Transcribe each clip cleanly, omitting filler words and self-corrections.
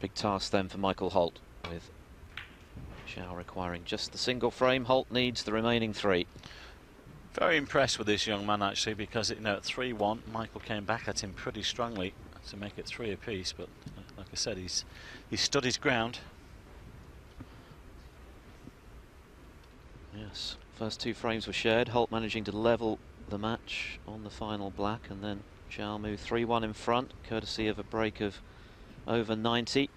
Big task then for Michael Holt, with Xiao requiring just the single frame. Holt needs the remaining 3. Very impressed with this young man, actually, because, you know, at 3-1, Michael came back at him pretty strongly to make it 3 apiece, but like I said, he's stood his ground. Yes, first 2 frames were shared. Holt managing to level the match on the final black, and then Xiao moved 3-1 in front, courtesy of a break of over 90.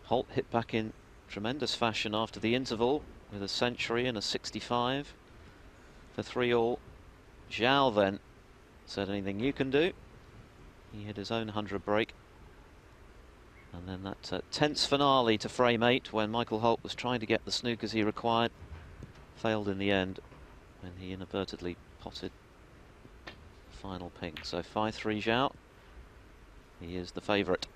Holt hit back in tremendous fashion after the interval with a century and a 65 for 3-all. Xiao then said, anything you can do. He hit his own 100 break. And then that tense finale to frame 8, when Michael Holt was trying to get the snookers he required, failed in the end when he inadvertently potted the final pink. So 5-3 Xiao. He is the favourite.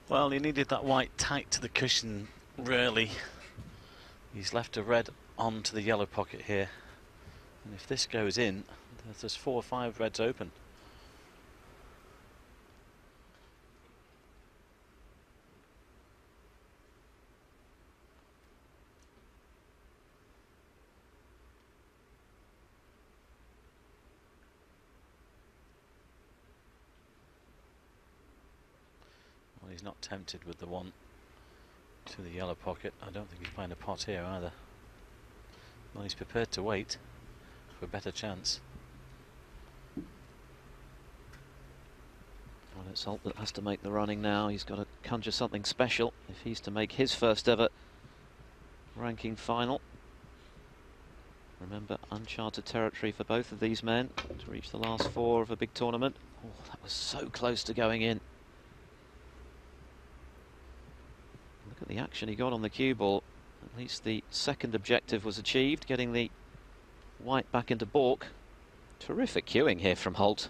Well, he needed that white tight to the cushion, really. He's left a red onto the yellow pocket here. And if this goes in, there's 4 or 5 reds open. Well, he's not tempted with the one to the yellow pocket. I don't think he's playing a pot here either. Well, he's prepared to wait for a better chance. Well, it's Holt that has to make the running now. He's got to conjure something special if he's to make his first ever ranking final. Remember, uncharted territory for both of these men to reach the last 4 of a big tournament. Oh, that was so close to going in. Look at the action he got on the cue ball. At least the second objective was achieved, getting the white back into baulk. Terrific cueing here from Holt.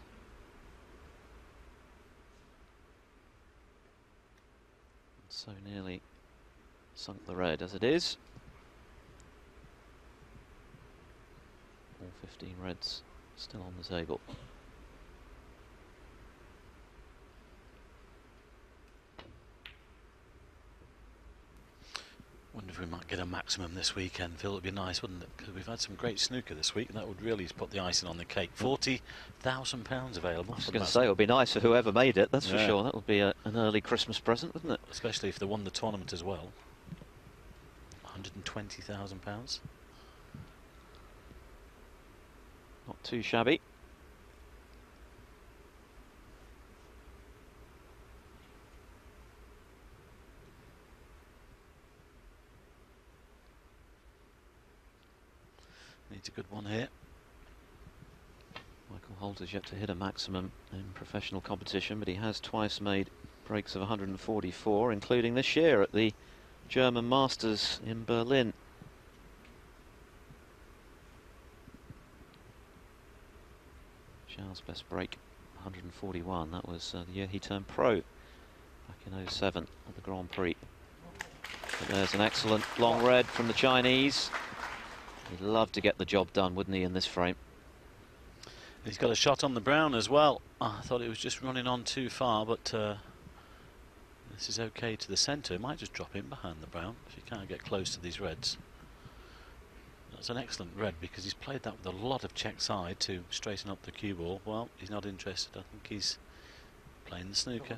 So nearly sunk the red as it is. All 15 reds still on the table. Wonder if we might get a maximum this weekend, Phil. It'd be nice, wouldn't it? Because we've had some great snooker this week, and that would really put the icing on the cake. £40,000 available. I was going to say, it would be nice for whoever made it, that's for sure. That would be an early Christmas present, wouldn't it? Especially if they won the tournament as well. £120,000. Not too shabby. Needs a good one here. Michael Holt has yet to hit a maximum in professional competition, but he has twice made breaks of 144, including this year at the German Masters in Berlin. Xiao's best break, 141. That was the year he turned pro back in 07 at the Grand Prix. But there's an excellent long red from the Chinese. He'd love to get the job done, wouldn't he, in this frame? He's got a shot on the brown as well. I thought it was just running on too far, but this is okay to the centre. It might just drop in behind the brown if you can't get close to these reds. That's an excellent red because he's played that with a lot of check side to straighten up the cue ball. Well, he's not interested. I think he's playing the snooker.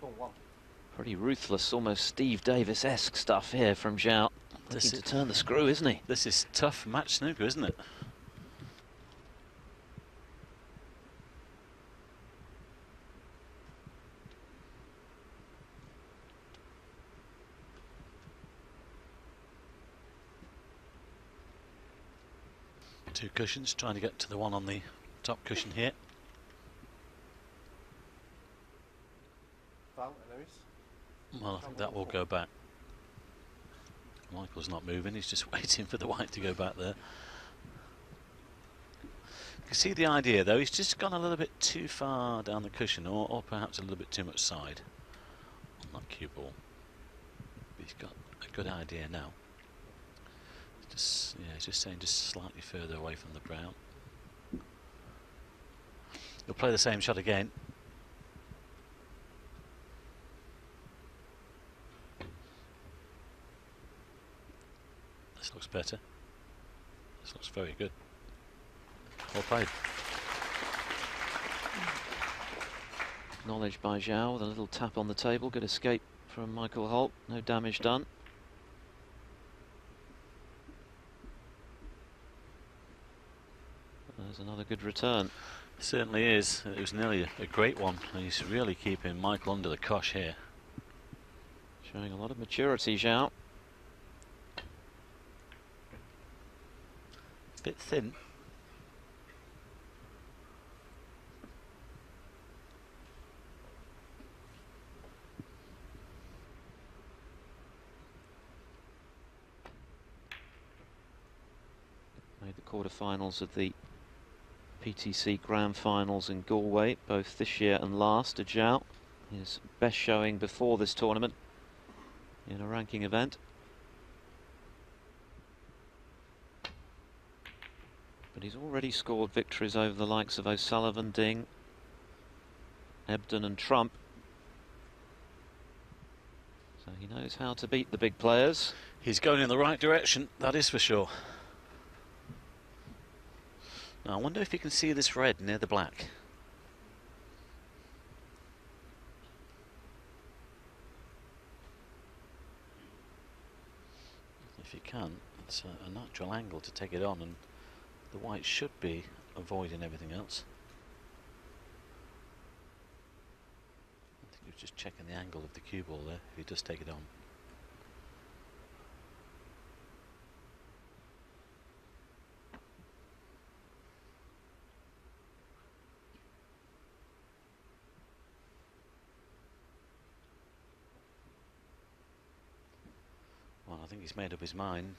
Pretty ruthless, almost Steve Davis-esque stuff here from Xiao. Looking to turn the screw, isn't he? This is tough match snooker, isn't it? Two cushions, trying to get to the one on the top cushion here. Well, I think that will go back. Michael's not moving, he's just waiting for the white to go back there. You can see the idea though, he's just gone a little bit too far down the cushion, or perhaps a little bit too much side on that cue ball. But he's got a good idea now. Just, yeah, he's just saying just slightly further away from the brown. He'll play the same shot again. better. This looks very good. Well played. Acknowledged by Xiao with a little tap on the table. Good escape from Michael Holt. No damage done. There's another good return. Certainly is. It was nearly a great one. He's really keeping Michael under the cosh here. Showing a lot of maturity, Xiao. Bit thin. Made the quarterfinals of the PTC Grand Finals in Galway, both this year and last. Xiao, his best showing before this tournament in a ranking event. But he's already scored victories over the likes of O'Sullivan, Ding, Ebden and Trump. So he knows how to beat the big players. He's going in the right direction, that is for sure. Now I wonder if you can see this red near the black. If you can, it's a natural angle to take it on, and the white should be avoiding everything else. I think he was just checking the angle of the cue ball there, if he does take it on. Well, I think he's made up his mind.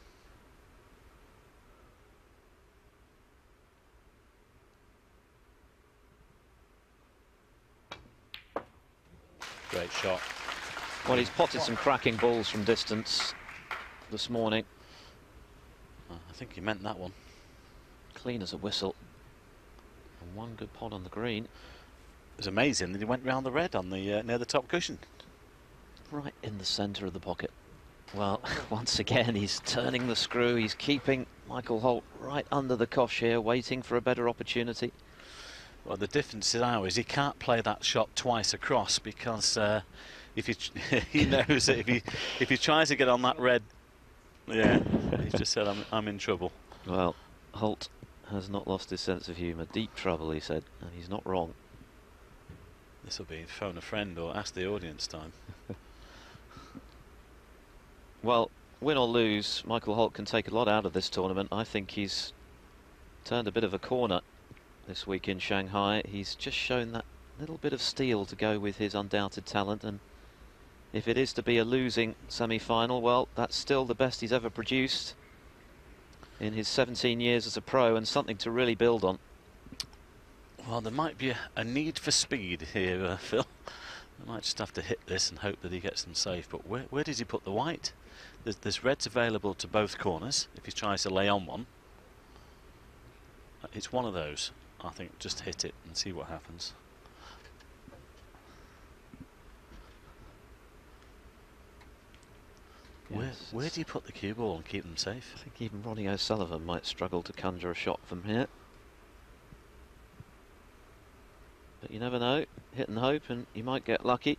Great shot. Well, he's potted some cracking balls from distance this morning. I think he meant that one. Clean as a whistle. And one good pot on the green. It was amazing that he went round the red on the near the top cushion. Right in the centre of the pocket. Well, once again, he's turning the screw. He's keeping Michael Holt right under the cosh here, waiting for a better opportunity. Well, the difference now is he can't play that shot twice across, because if he he knows that if he tries to get on that red, yeah, he's just said I'm in trouble. Well, Holt has not lost his sense of humour. Deep trouble, he said, and he's not wrong. This will be phone a friend or ask the audience time. Well, win or lose, Michael Holt can take a lot out of this tournament. I think he's turned a bit of a corner this week in Shanghai. He's just shown that little bit of steel to go with his undoubted talent, and if it is to be a losing semi-final, well, that's still the best he's ever produced in his 17 years as a pro, and something to really build on. Well, there might be a need for speed here, Phil. I might just have to hit this and hope that he gets them safe. But where does he put the white? There's reds available to both corners if he tries to lay on one. It's one of those. I think just hit it and see what happens. Yes, where do you put the cue ball and keep them safe? I think even Ronnie O'Sullivan might struggle to conjure a shot from here. But you never know. Hit and hope, and you might get lucky.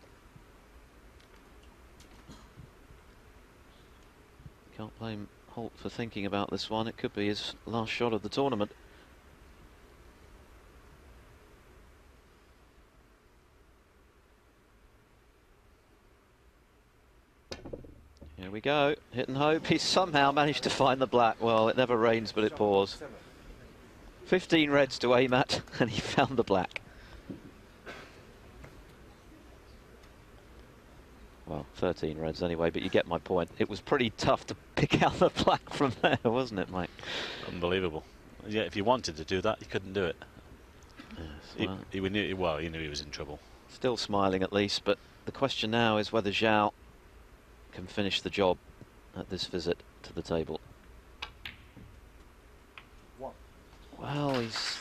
Can't blame Holt for thinking about this one. It could be his last shot of the tournament. Here we go. Hit and hope. He's somehow managed to find the black. Well, it never rains, but it pours. 15 reds to aim at, and he found the black. Well, 13 reds anyway, but you get my point. It was pretty tough to pick out the black from there, wasn't it, Mike? Unbelievable. Yeah, if you wanted to do that, you couldn't do it. Yes, well, he knew he was in trouble. Still smiling at least, but the question now is whether Xiao can finish the job at this visit to the table. Well, he's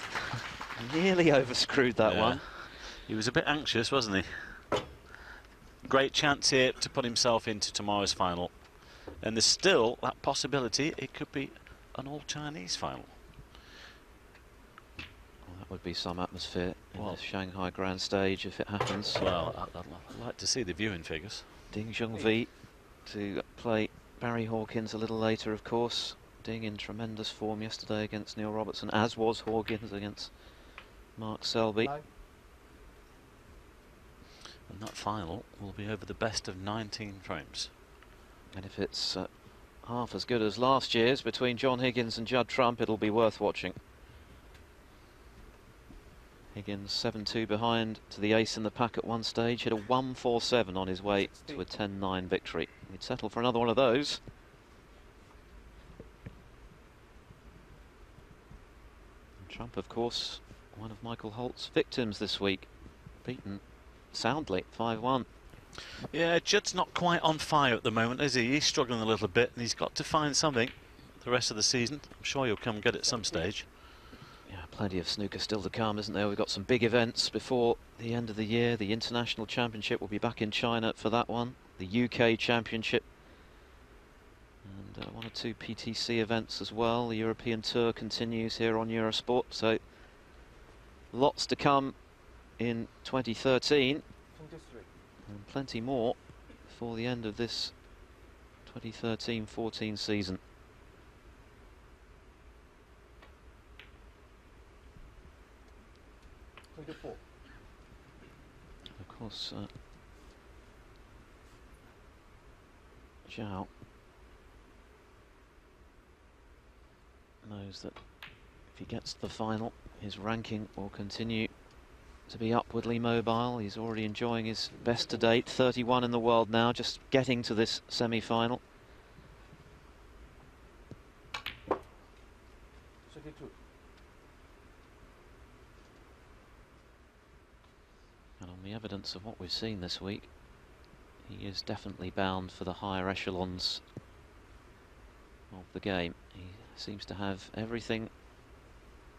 nearly overscrewed that one. He was a bit anxious, wasn't he? Great chance here to put himself into tomorrow's final And there's still that possibility it could be an all-Chinese final. Well, that would be some atmosphere in the Shanghai Grand Stage if it happens. Well, I'd like to see the viewing figures. Ding Junhui to play Barry Hawkins a little later, of course. Ding in tremendous form yesterday against Neil Robertson, as was Hawkins against Mark Selby. And that final will be over the best of 19 frames. And if it's half as good as last year's between John Higgins and Judd Trump, it'll be worth watching. Higgins 7-2 behind to the ace in the pack at one stage, hit a 1-4-7 on his way to a 10-9 victory. He'd settle for another one of those. And Trump, of course, one of Michael Holt's victims this week, beaten soundly 5-1. Yeah, Judd's not quite on fire at the moment, is he? He's struggling a little bit, and he's got to find something the rest of the season. I'm sure he'll come get it at some stage. Yeah, plenty of snooker still to come, isn't there? We've got some big events before the end of the year. The International Championship will be back in China for that one. The UK Championship. And one or two PTC events as well. The European Tour continues here on Eurosport. So lots to come in 2013. And plenty more before the end of this 2013-14 season. Of course, Xiao knows that if he gets to the final, his ranking will continue to be upwardly mobile. He's already enjoying his best to date, 31 in the world now, just getting to this semi-final. And on the evidence of what we've seen this week, he is definitely bound for the higher echelons of the game. He seems to have everything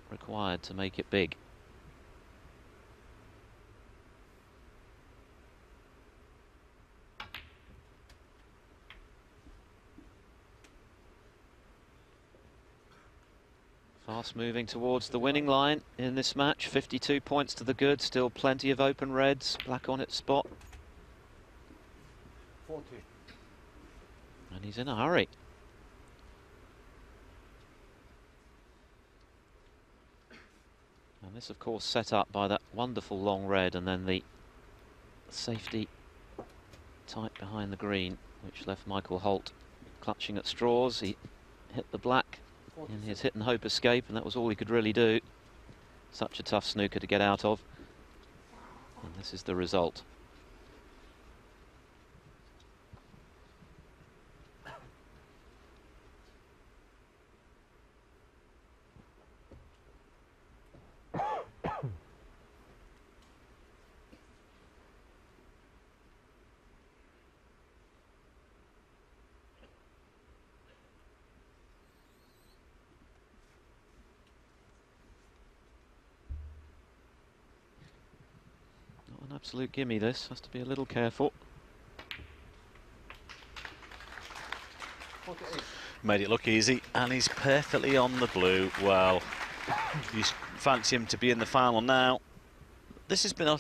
required to make it big. Fast moving towards the winning line in this match. 52 points to the good. Still plenty of open reds. Black on its spot. 40. And he's in a hurry. And this, of course, set up by that wonderful long red and then the safety tight behind the green, which left Michael Holt clutching at straws. He hit the black in his hit and hope escape, and that was all he could really do. Such a tough snooker to get out of. And this is the result. An absolute gimme, this. Has to be a little careful. 48. Made it look easy, and he's perfectly on the blue. Well, you fancy him to be in the final now. This has been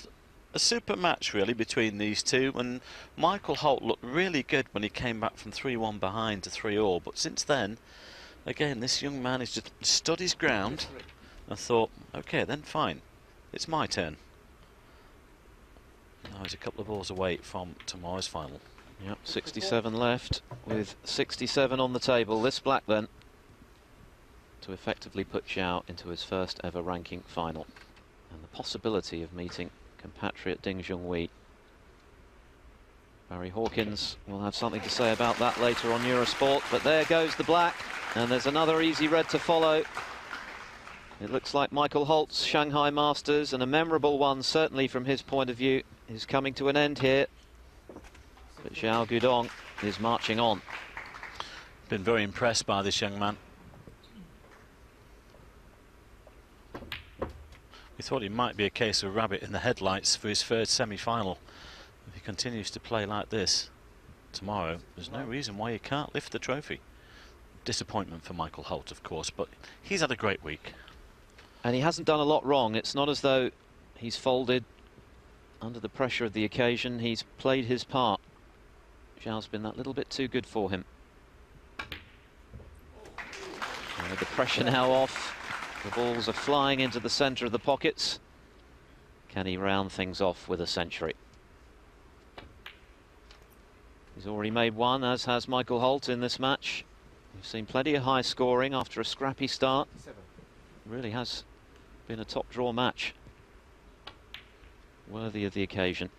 a super match, really, between these two, and Michael Holt looked really good when he came back from 3-1 behind to 3-all, but since then, again, this young man has just stood his ground and thought, okay, then fine, it's my turn. Now he's a couple of balls away from tomorrow's final. Yep, 67 left with 67 on the table. This black then to effectively put Xiao into his first ever ranking final. And the possibility of meeting compatriot Ding Junhui. Barry Hawkins will have something to say about that later on Eurosport, but there goes the black, and there's another easy red to follow. It looks like Michael Holt's Shanghai Masters, and a memorable one certainly from his point of view, is coming to an end here. But Xiao Guodong is marching on. Been very impressed by this young man. We thought it might be a case of rabbit in the headlights for his third semi-final. If he continues to play like this, tomorrow, there's no reason why he can't lift the trophy. Disappointment for Michael Holt, of course, but he's had a great week. And he hasn't done a lot wrong. It's not as though he's folded under the pressure of the occasion. He's played his part. Xiao's been that little bit too good for him. And with the pressure now off, the balls are flying into the centre of the pockets. Can he round things off with a century? He's already made one, as has Michael Holt in this match. We've seen plenty of high scoring after a scrappy start. It really has been a top draw match. Worthy of the occasion.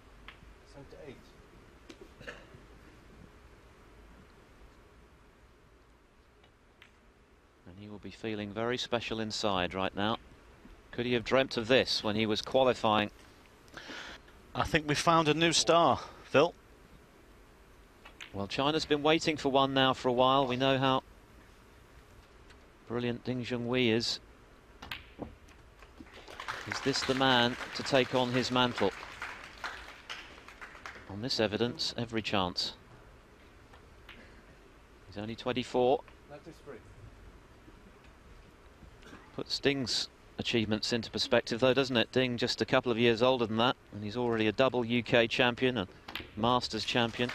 And he will be feeling very special inside right now. Could he have dreamt of this when he was qualifying? I think we found a new star, Phil. Well, China's been waiting for one now for a while. We know how brilliant Ding Junhui is. Is this the man to take on his mantle? On this evidence, every chance. He's only 24. Puts Ding's achievements into perspective though, doesn't it? Ding just a couple of years older than that, and he's already a double UK champion and Masters champion.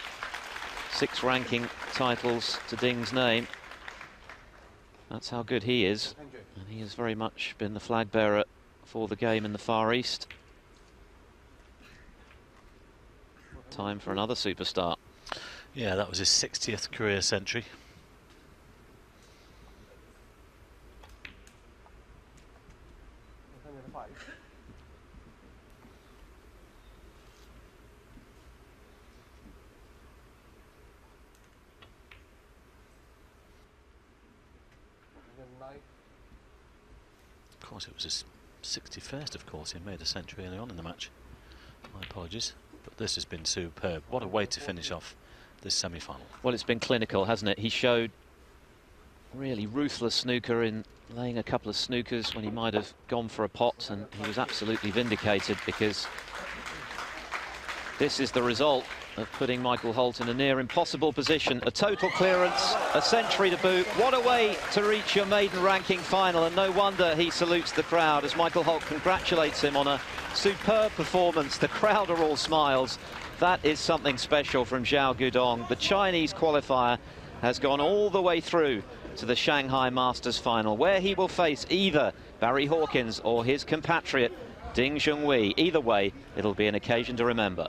6 ranking titles to Ding's name. That's how good he is, and he has very much been the flag bearer for the game in the Far East. Time for another superstar. Yeah, that was his 60th career century. Of course, it was his 61st, of course. He made a century early on in the match. My apologies. But this has been superb. What a way to finish off this semi-final. Well, it's been clinical, hasn't it? He showed really ruthless snooker in laying a couple of snookers when he might have gone for a pot, and he was absolutely vindicated, because this is the result of putting Michael Holt in a near impossible position. A total clearance, a century to boot. What a way to reach your maiden ranking final, and no wonder he salutes the crowd as Michael Holt congratulates him on a superb performance. The crowd are all smiles. That is something special from Xiao Guodong. The Chinese qualifier has gone all the way through to the Shanghai Masters final, where he will face either Barry Hawkins or his compatriot Ding Junhui. Either way, it'll be an occasion to remember.